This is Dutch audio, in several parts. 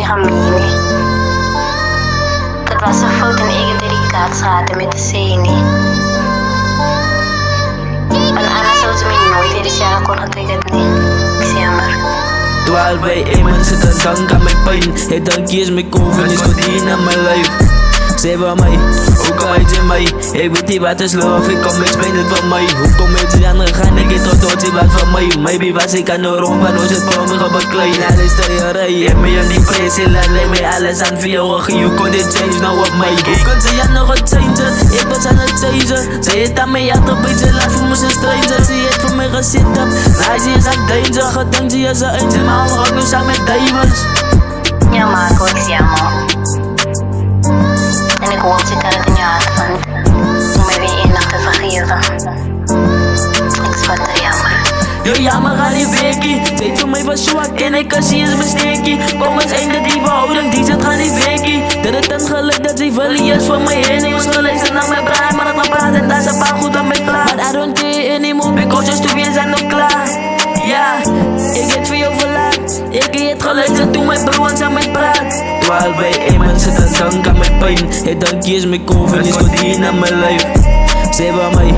die Gamini. Dat was een fout en ik delicaat schaten met de Seni. Van Anna zou ze mij nooit weer zeggen kon het niet. Ik zie jammer. 12 bij 1 man zit een dank aan mijn pijn. Het dankje is mijn koven, is voor die naar mijn lijf. Zij van mij, ook al iets in mij. Ik weet niet wat is love, ik kom explain het van mij. Hoe kom met die anderen gaan, ik get tot die wat van mij. Maybe was ik aan de rond, van ons het voor me gebekleed. Alles terrorij, ik ben je niet prijs, laat mij alles aan voor jou. You kon dit change nou op mij. Hoe kan ze ja nog het change? Ik was aan het changen. Zij het aan mij, ja toch beetje laat voor me zijn stranger. Ze het voor mij gezit op, maar ze is aan danger. Gedankt ze is een eentje, maar hoe ga ik nu samen met Davis? Ja Marco, ik zie jammer. En ik hoop dat je het in je hart vindt. Om mij weer één nacht te vergeven. Ik spot er jammer. Yo, jammer aan die weekie. Tijd voor mij was zwak en ik kan zien is mijn steekie. Kom eens einde die verhouding, die zit gaan die weekie. Dat het een geluk dat ze verlie is voor mij heen. Ik was geluisterd naar mijn braai, maar dat kan praten en dat is een paar goed aan mijn klaar. But I don't care anymore, because just to be zijn nog klaar. Ja, ik heb voor jou verlaat. Ik heb geluisterd toen mijn broers aan mij praat. 12 bij 1 man zit een dank aan mijn pijn. Het dankje is mijn koven, is voor die naar mijn lijf. Zij van mij,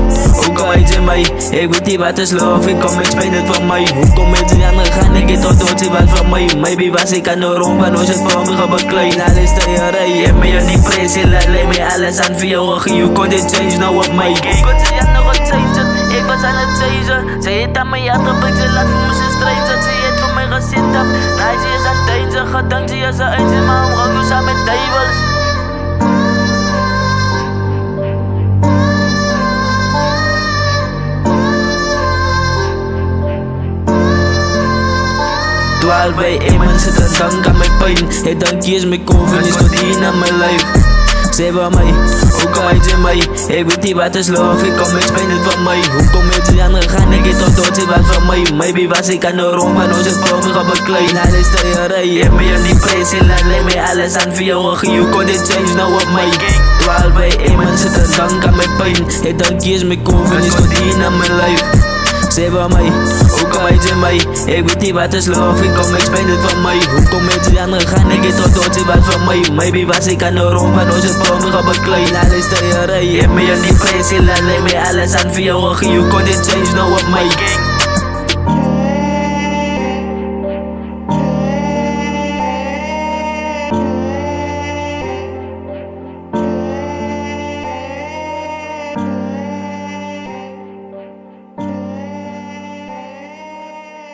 ook al iets in mij. Ik weet niet wat is love, ik kom explain het van mij. Hoe kom met die anderen gaan, ik get tot ze wat van mij. Maybe was ik aan de rond, van ons het voor me gebekleed. Alles terrorij, ik ben je niet prijs, laat mij alles aan voor jou. You kon dit change nou op mij. Ik kon ze ja nog het change, ik was aan het chasen. Zij het aan mij, ja toch beetje laat voor me zijn stranger. Zij het voor mij gezit op, maar ze is aan danger. Gedankt ze is een eentje, maar hoe ga ik nu samen met Davis? Bij 1 man zit een dank aan mijn pijn. Het dankje is mijn koven, is voor die naar mijn lijf. Zij van mij, ook al iets in mij. Ik weet niet wat is love, ik kom explain het van mij. Hoe kom met die anderen gaan, ik get tot ze wat van mij. Maybe was ik aan de rond, van ons het voor me gebekleed. Alles terrorij, ik ben je niet prijs, laat mij alles aan voor jou. You kon dit change nou op mij. 12 bij 1 man zit een dank aan mijn pijn. Het dankje is mijn koven, is voor die naar mijn lijf. Zij van mij, ook al iets in mij. Ik weet niet wat is love, ik kom explain het van mij. Hoe kom met die anderen gaan, ik get tot ze wat van mij. Maybe was ik aan de rond, van ons het voor me gebekleed. Alles terrorij, ik ben je niet prijs, laat mij alles aan voor jou. You kon dit change nou op mij.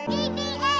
BBS